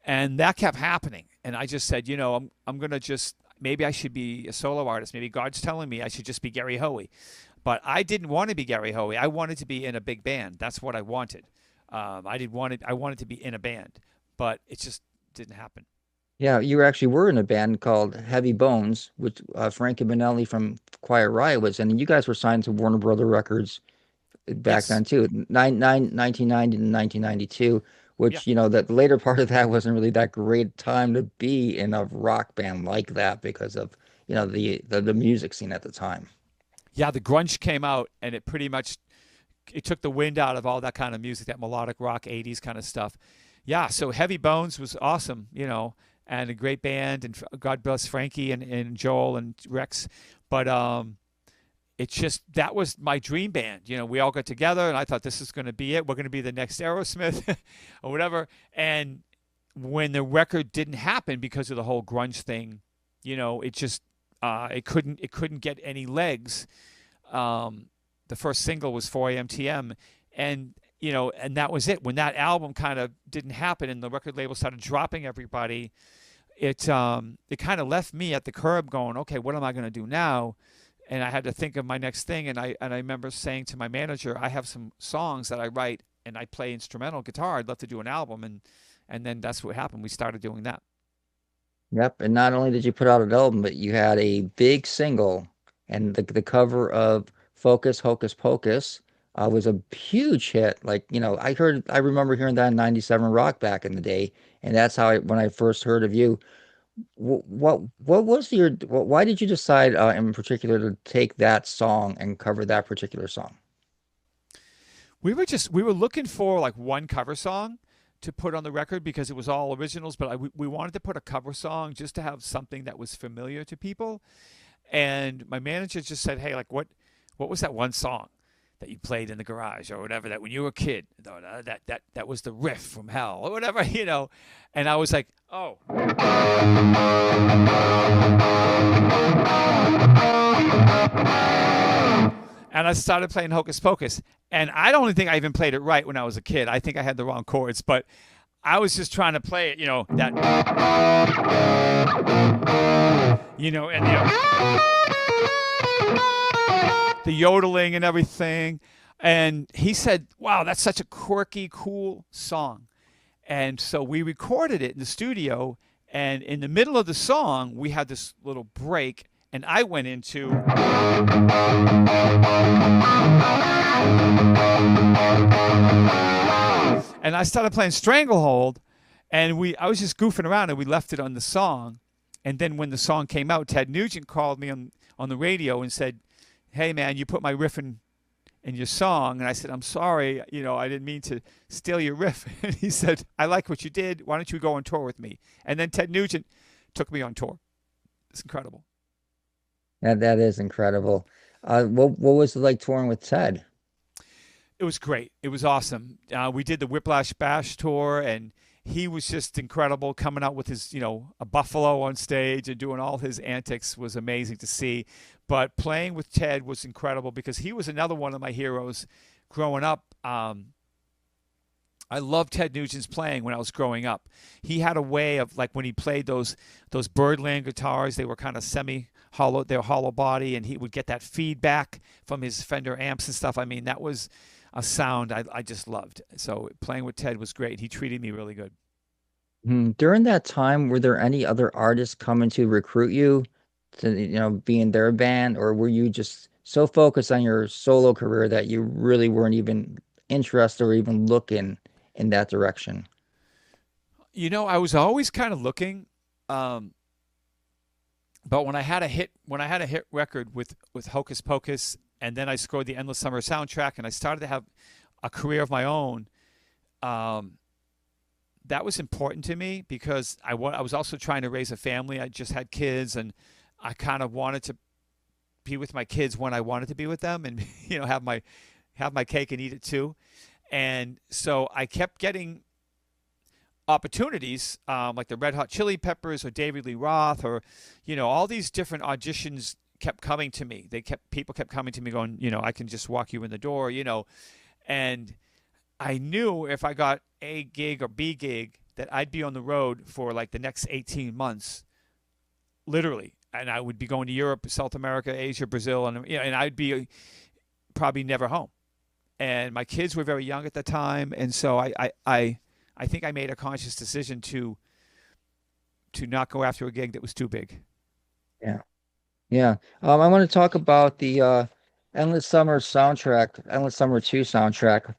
and that kept happening. And I just said, I'm gonna just, maybe I should be a solo artist. Maybe God's telling me I should just be Gary Hoey. But I didn't want to be Gary Hoey. I wanted to be in a big band. That's what I wanted. I wanted to be in a band, but it just didn't happen. Yeah, you actually were in a band called Heavy Bones, which Frankie Bonelli from Quiet Riot was, and you guys were signed to Warner Brother Records back Yes. then too, 1990 to 1992, Yeah. which, that the later part of that wasn't really that great time to be in a rock band like that because of, the music scene at the time. Yeah. The grunge came out, and it pretty much it took the wind out of all that kind of music, that melodic rock '80s kind of stuff. Yeah. So Heavy Bones was awesome, and a great band, and God bless Frankie and Joel and Rex. But it's just that was my dream band. We all got together, and I thought this is going to be it. We're going to be the next Aerosmith or whatever. And when the record didn't happen because of the whole grunge thing, it just it couldn't get any legs. The first single was 4 a.m. and and that was it. When that album kind of didn't happen, and the record label started dropping everybody, it kind of left me at the curb, going, okay, what am I going to do now? And I had to think of my next thing. And I remember saying to my manager, I have some songs that I write and I play instrumental guitar. I'd love to do an album. And then that's what happened. We started doing that. Yep, and not only did you put out an album, but you had a big single, and the cover of Focus Hocus Pocus was a huge hit. Like, I remember hearing that in '97 rock back in the day, and that's how when I first heard of you. What was why did you decide in particular to take that song and cover that particular song? We were looking for like one cover song to put on the record because it was all originals, but we wanted to put a cover song just to have something that was familiar to people. And my manager just said, "Hey, like what was that one song that you played in the garage or whatever, that when you were a kid, that was the riff from hell or whatever, And I was like, oh. And I started playing Hocus Pocus. And I don't think I even played it right when I was a kid. I think I had the wrong chords, but I was just trying to play it, that, and the yodeling and everything. And he said, wow, that's such a quirky, cool song. And so we recorded it in the studio. And in the middle of the song, we had this little break. And I went into. And I started playing Stranglehold. And I was just goofing around, and we left it on the song. And then when the song came out, Ted Nugent called me on the radio and said, hey, man, you put my riff in your song. And I said, I'm sorry, I didn't mean to steal your riff. And he said, I like what you did. Why don't you go on tour with me? And then Ted Nugent took me on tour. It's incredible. That is incredible. What was it like touring with Ted? It was great. It was awesome. We did the Whiplash Bash tour, and he was just incredible, coming out with his, a buffalo on stage and doing all his antics was amazing to see. But playing with Ted was incredible because he was another one of my heroes growing up. I loved Ted Nugent's playing when I was growing up. He had a way of, like, when he played those Birdland guitars, they were kind of semi-hollow, they were hollow body, and he would get that feedback from his Fender amps and stuff. I mean, that was a sound I just loved. So playing with Ted was great. He treated me really good. During that time, were there any other artists coming to recruit you to, be in their band, or were you just so focused on your solo career that you really weren't even interested or even looking in that direction? I was always kind of looking, but when I had a hit record with Hocus Pocus, and then I scored the Endless Summer soundtrack, and I started to have a career of my own, that was important to me because I was also trying to raise a family. I just had kids, and I kind of wanted to be with my kids when I wanted to be with them, and have my cake and eat it too. And so I kept getting opportunities, like the Red Hot Chili Peppers or David Lee Roth, or all these different auditions kept coming to me. People kept coming to me going, I can just walk you in the door, and I knew if I got A gig or B gig that I'd be on the road for like the next 18 months, literally. And I would be going to Europe, South America, Asia, Brazil, and I'd be probably never home. And my kids were very young at the time, and so I think I made a conscious decision to not go after a gig that was too big. Yeah. Yeah. I want to talk about the Endless Summer soundtrack, Endless Summer 2 soundtrack.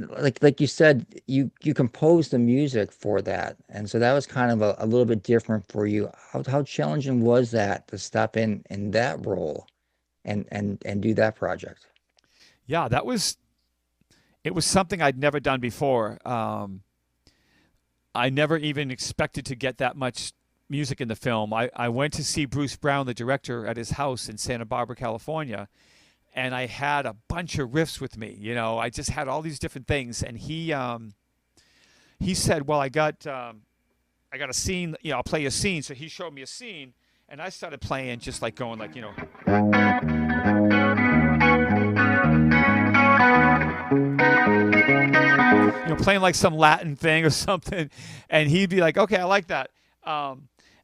Like you said, you composed the music for that. And so that was kind of a little bit different for you. How challenging was that to step in that role and do that project? Yeah, it was something I'd never done before. I never even expected to get that much music in the film. I went to see Bruce Brown, the director, at his house in Santa Barbara, California, and I had a bunch of riffs with me. I just had all these different things, and he said, "Well, I got a scene. I'll play a scene." So he showed me a scene, and I started playing, just like going like, playing like some Latin thing or something, and he'd be like, "Okay, I like that."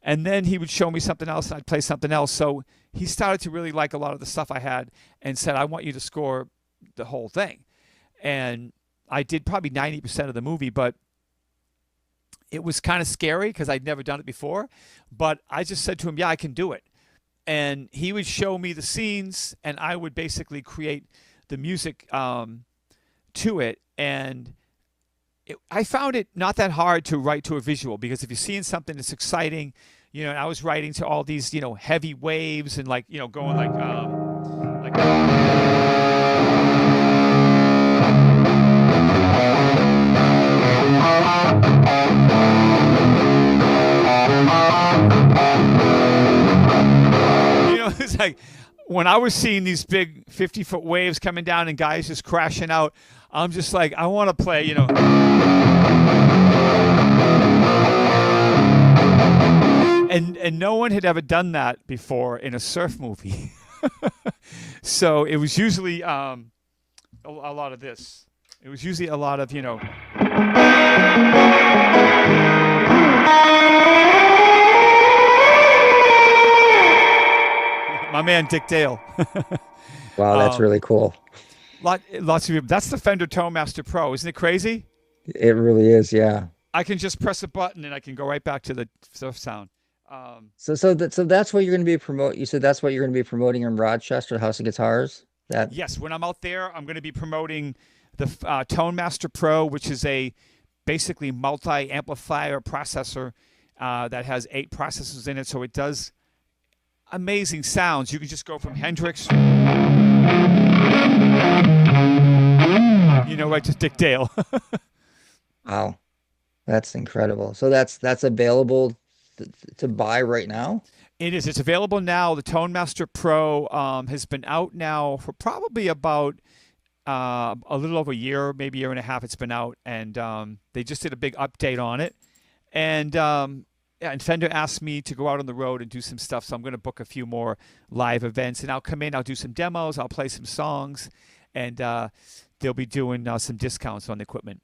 And then he would show me something else, and I'd play something else. So he started to really like a lot of the stuff I had, and said, "I want you to score the whole thing." And I did probably 90% of the movie, but it was kind of scary because I'd never done it before. But I just said to him, "Yeah, I can do it." And he would show me the scenes, and I would basically create the music to it. And I found it not that hard to write to a visual, because if you're seeing something that's exciting, and I was writing to all these, heavy waves and like, going like it's like when I was seeing these big 50-foot waves coming down and guys just crashing out, I'm just like, I want to play, And no one had ever done that before in a surf movie. So it was usually a lot of this. It was usually a lot of, my man Dick Dale. Wow, that's really cool. Lots of people. That's the Fender Tonemaster Pro. Isn't it crazy? It really is, yeah. I can just press a button and I can go right back to the surf sound. So that's what you're going to be promoting. You said that's what you're going to be promoting in Rochester, House of Guitars? Yes, when I'm out there, I'm going to be promoting the Tonemaster Pro, which is a basically multi-amplifier processor that has 8 processors in it, so it does amazing sounds. You can just go from Hendrix, right to Dick Dale. Wow, that's incredible. So that's available to buy right now? It is. It's available now. The Tonemaster Pro has been out now for probably about a little over a year, maybe a year and a half. It's been out, and they just did a big update on it. And and Fender asked me to go out on the road and do some stuff, so I'm going to book a few more live events, and I'll come in, I'll do some demos, I'll play some songs, and they'll be doing some discounts on the equipment.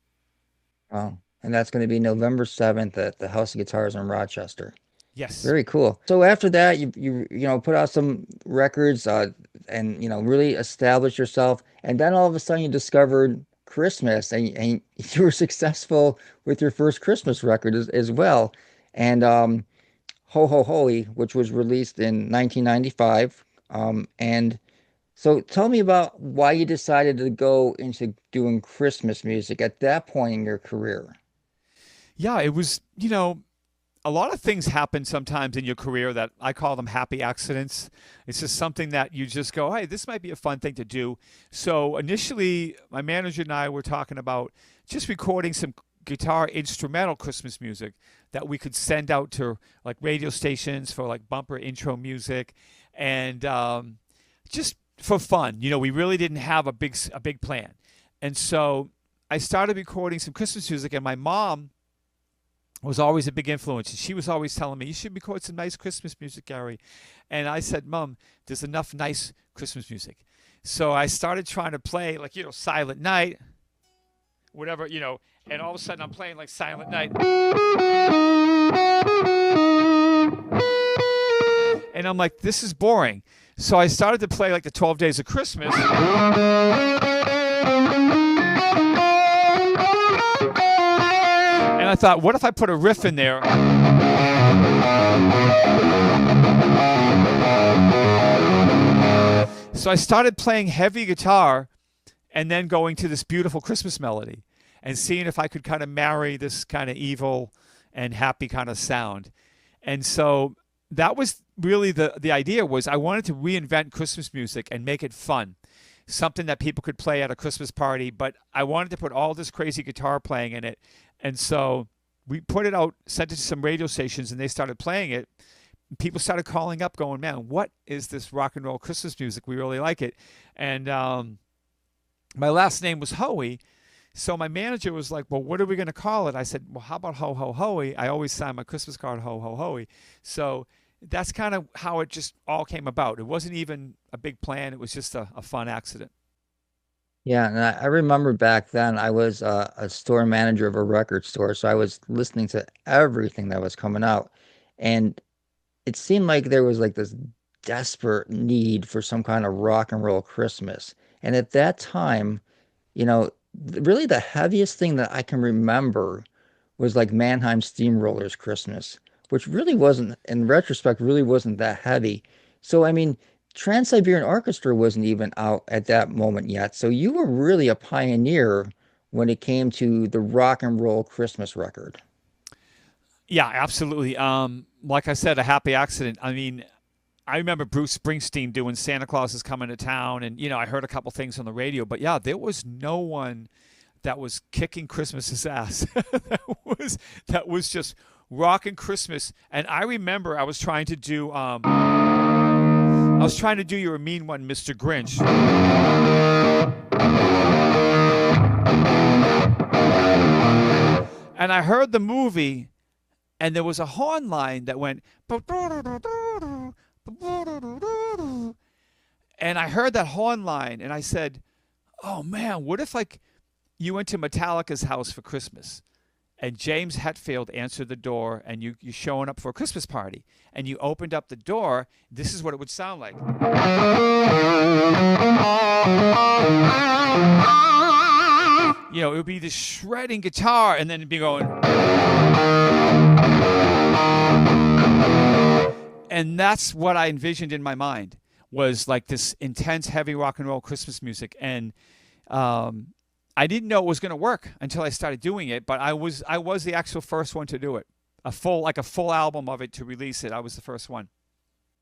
Wow. And that's going to be November 7th at the House of Guitars in Rochester. Yes. Very cool. So after that, you put out some records and really established yourself, and then all of a sudden you discovered Christmas, and you were successful with your first Christmas record as well. And Ho Ho Hoey, which was released in 1995. And so tell me about why you decided to go into doing Christmas music at that point in your career. Yeah, it was, a lot of things happen sometimes in your career that I call them happy accidents. It's just something that you just go, hey, this might be a fun thing to do. So initially, my manager and I were talking about just recording some guitar instrumental Christmas music that we could send out to like radio stations for like bumper intro music, and just for fun. We really didn't have a big plan. And so I started recording some Christmas music, and my mom was always a big influence. And she was always telling me, you should record some nice Christmas music, Gary. And I said, Mom, there's enough nice Christmas music. So I started trying to play, like, Silent Night, whatever, and all of a sudden I'm playing like Silent Night. And I'm like, this is boring. So I started to play like the 12 Days of Christmas. And I thought, what if I put a riff in there? So I started playing heavy guitar and then going to this beautiful Christmas melody and seeing if I could kind of marry this kind of evil and happy kind of sound. And so that was really the idea, was I wanted to reinvent Christmas music and make it fun. Something that people could play at a Christmas party, but I wanted to put all this crazy guitar playing in it. And so we put it out, sent it to some radio stations, and they started playing it. People started calling up going, man, what is this rock and roll Christmas music? We really like it. And my last name was Hoey. So my manager was like, well, what are we going to call it? I said, well, how about Ho Ho Hoey? I always sign my Christmas card Ho Ho Hoey. So that's kind of how it just all came about. It wasn't even a big plan. It was just a fun accident. Yeah, and I remember back then I was a store manager of a record store, so I was listening to everything that was coming out, and it seemed like there was like this desperate need for some kind of rock and roll Christmas. And at that time, really the heaviest thing that I can remember was like Mannheim Steamrollers Christmas, which really wasn't, in retrospect, really wasn't that heavy. So, I mean, Trans-Siberian Orchestra wasn't even out at that moment yet. So you were really a pioneer when it came to the rock and roll Christmas record. Yeah, absolutely. Like I said, a happy accident. I mean, I remember Bruce Springsteen doing Santa Claus is Coming to Town, and I heard a couple things on the radio, but yeah, there was no one that was kicking Christmas's ass. that was just rocking Christmas. And I remember I was trying to do You're a Mean One, Mr. Grinch. And I heard the movie, and there was a horn line that went, and I heard that horn line, and I said, oh man, what if like you went to Metallica's house for Christmas, and James Hetfield answered the door, and you're showing up for a Christmas party, and you opened up the door. This is what it would sound like. It would be this shredding guitar, and then it'd be going. And that's what I envisioned in my mind, was like this intense, heavy rock and roll Christmas music. And I didn't know it was going to work until I started doing it, but I was the actual first one to do it. A full album of it, to release it. I was the first one.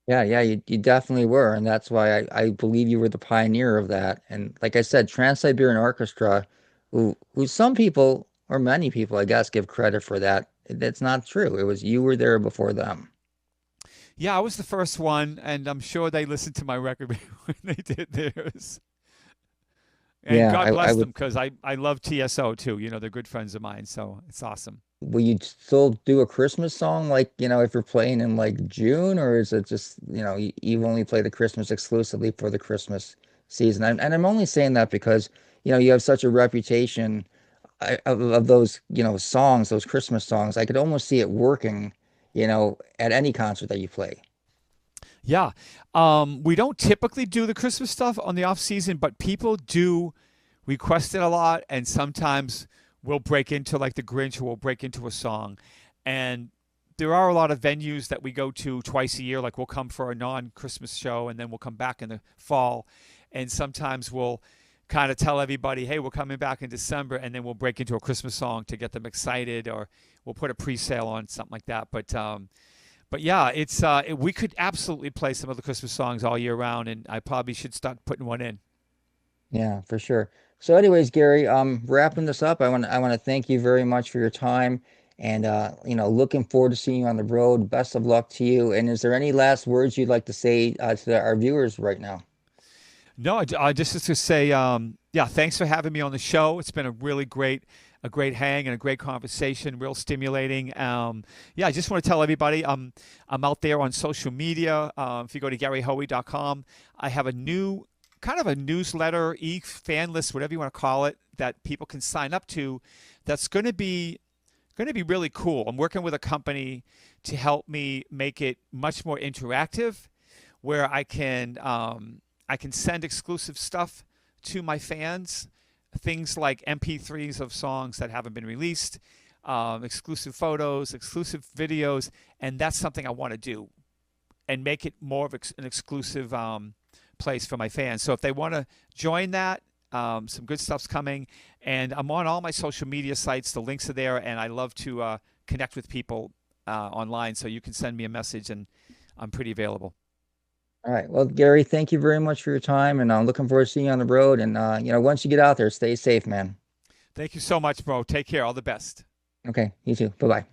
Yeah, you definitely were. And that's why I believe you were the pioneer of that. And like I said, Trans-Siberian Orchestra, who some people, or many people, I guess, give credit for that. That's not true. It was, you were there before them. Yeah, I was the first one, and I'm sure they listened to my record when they did theirs. And Yeah, God bless I them, would. because I love TSO too. They're good friends of mine, so it's awesome. Will you still do a Christmas song, like, if you're playing in like June, or is it just, you only play the Christmas exclusively for the Christmas season? And I'm only saying that because, you have such a reputation of those, songs, those Christmas songs. I could almost see it working, at any concert that you play. Yeah. We don't typically do the Christmas stuff on the off season, but people do request it a lot, and sometimes we'll break into like the Grinch, or we'll break into a song. And there are a lot of venues that we go to twice a year. Like, we'll come for a non-Christmas show, and then we'll come back in the fall. And sometimes we'll kind of tell everybody, hey, we're coming back in December, and then we'll break into a Christmas song to get them excited, or we'll put a pre-sale on, something like that. But yeah, we could absolutely play some of the Christmas songs all year round, and I probably should start putting one in. Yeah, for sure. So anyways, Gary, wrapping this up, I want to thank you very much for your time, and looking forward to seeing you on the road. Best of luck to you. And is there any last words you'd like to say to our viewers right now? No, I just to say, yeah, thanks for having me on the show. It's been a really great a great hang and a great conversation, real stimulating. Yeah, I just want to tell everybody I'm out there on social media. If you go to GaryHoey.com, I have a new kind of a newsletter, fan list, whatever you want to call it, that people can sign up to. That's going to be really cool. I'm working with a company to help me make it much more interactive, where I can send exclusive stuff to my fans, things like MP3s of songs that haven't been released, exclusive photos, exclusive videos, and that's something I want to do and make it more of an exclusive place for my fans. So if they want to join that, some good stuff's coming, and I'm on all my social media sites. The links are there, and I love to connect with people online. So you can send me a message, and I'm pretty available. All right. Well, Gary, thank you very much for your time, and I'm looking forward to seeing you on the road. And once you get out there, stay safe, man. Thank you so much, bro. Take care. All the best. Okay, you too. Bye-bye.